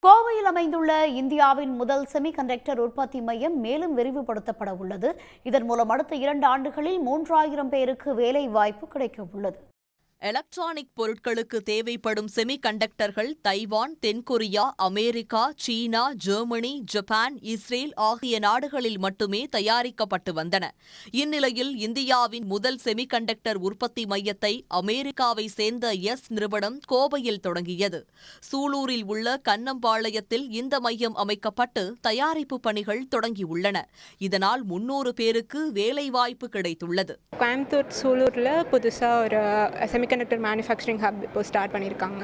கோவையில் அமைந்துள்ள இந்தியாவின் முதல் செமிகண்டக்டர் உற்பத்தி மையம் மேலும் விரிவுபடுத்தப்பட உள்ளது. இதன் மூலம் அடுத்த 2 ஆண்டுகளில் 3000 பேருக்கு வேலை வாய்ப்பு கிடைக்க உள்ளது. எலக்ட்ரானிக் பொருட்களுக்கு தேவைப்படும் செமிகண்டக்டர்கள் தைவான், தென்கொரியா, அமெரிக்கா, சீனா, ஜெர்மனி, ஜப்பான், இஸ்ரேல் ஆகிய நாடுகளில் மட்டுமே தயாரிக்கப்பட்டு வந்தன. இந்நிலையில் இந்தியாவின் முதல் செமிகண்டக்டர் உற்பத்தி மையத்தை அமெரிக்காவை சேர்ந்த எஸ் நிறுவனம் கோவையில் தொடங்கியது. சூலூரில் உள்ள கண்ணம்பாளையத்தில் இந்த மையம் அமைக்கப்பட்டு தயாரிப்பு பணிகள் தொடங்கியுள்ளன. இதனால் 300 பேருக்கு வேலைவாய்ப்பு கிடைத்துள்ளது. கோயம்புத்தூர் சூலூரில் புதுசாக ஒரு செமிகண்டக்டர் மேனுஃபேக்சரிங் ஹப் இப்போ ஸ்டார்ட் பண்ணியிருக்காங்க.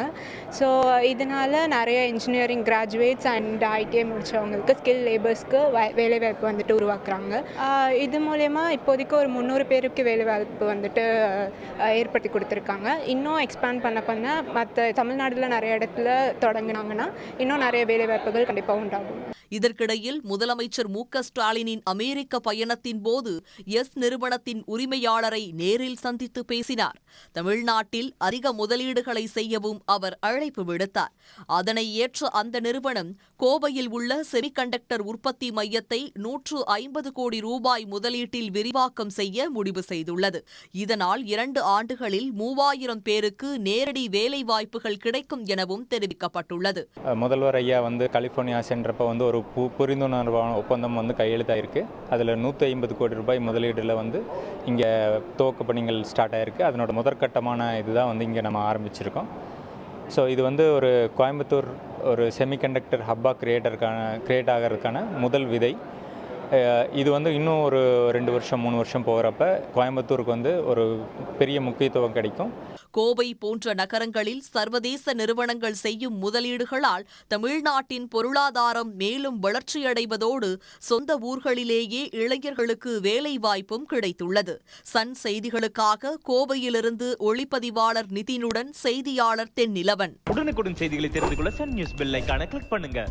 ஸோ இதனால் நிறைய இன்ஜினியரிங் கிராஜுவேட்ஸ் அண்ட் ஐடிஐ முடித்தவங்களுக்கு ஸ்கில் லேபர்ஸ்க்கு வேலைவாய்ப்பு வந்துட்டு உருவாக்குறாங்க. இது மூலயமா இப்போதைக்கு ஒரு 300 பேருக்கு வேலைவாய்ப்பு வந்துட்டு ஏற்படுத்தி கொடுத்துருக்காங்க. இன்னும் எக்ஸ்பேண்ட் பண்ண மற்ற தமிழ்நாட்டில் நிறைய இடத்துல தொடங்கினாங்கன்னா இன்னும் நிறைய வேலைவாய்ப்புகள் கண்டிப்பாக உண்டாகும். இதற்கிடையில் முதலமைச்சர் மு.க.ஸ்டாலினின் அமெரிக்க பயணத்தின் போது எஸ் நிறுவனத்தின் உரிமையாளரை நேரில் சந்தித்து பேசினார். தமிழ்நாட்டில் அதிக முதலீடுகளை செய்யவும் அவர் அழைப்பு விடுத்தார். அதனை ஏற்ற அந்த நிறுவனம் கோவையில் உள்ள செமிகண்டக்டர் உற்பத்தி மையத்தை 150 கோடி ரூபாய் முதலீட்டில் விரிவாக்கம் செய்ய முடிவு செய்துள்ளது. இதனால் 2 ஆண்டுகளில் 3000 பேருக்கு நேரடி வேலை வாய்ப்புகள் கிடைக்கும் எனவும் தெரிவிக்கப்பட்டுள்ளது. முதல்வர் ஐயா கலிபோர்னியா சென்றப்ப ஒரு புரிந்துணர்வு ஒப்பந்தம் கையெழுத்தாயிருக்கு. அதில் 150 கோடி ரூபாய் முதலீடுல இங்கே துவக்க பணிகள் ஸ்டார்ட் ஆயிருக்கு. அதனோட முதற்கட்டமான இதுதான் இங்கே நம்ம ஆரம்பிச்சிருக்கோம். ஸோ இது ஒரு கோயம்புத்தூர் ஒரு செமிகண்டக்டர் ஹப்பாக கிரியேட் ஆகிறதுக்கான முதல் விதை. இது இன்னும் ஒரு 2 வருஷம் 3 வருஷம் போகிறப்ப கோயம்புத்தூருக்கு ஒரு பெரிய முக்கியத்துவம் கிடைக்கும். கோவை போன்ற நகரங்களில் சர்வதேச நிறுவனங்கள் செய்யும் முதலீடுகளால் தமிழ்நாட்டின் பொருளாதாரம் மேலும் வளர்ச்சியடைவதோடு சொந்த ஊர்களிலேயே இளைஞர்களுக்கு வேலை வாய்ப்பும் கிடைத்துள்ளது. சன் செய்திகளுக்காக கோவையிலிருந்து ஒளிப்பதிவாளர் நிதினுடன் செய்தியாளர் தென்னிலவன். உடனுக்குடன் செய்திகளை தெரிந்து கொள்ள சன் நியூஸ் பெல் ஐகானை கிளிக் பண்ணுங்க.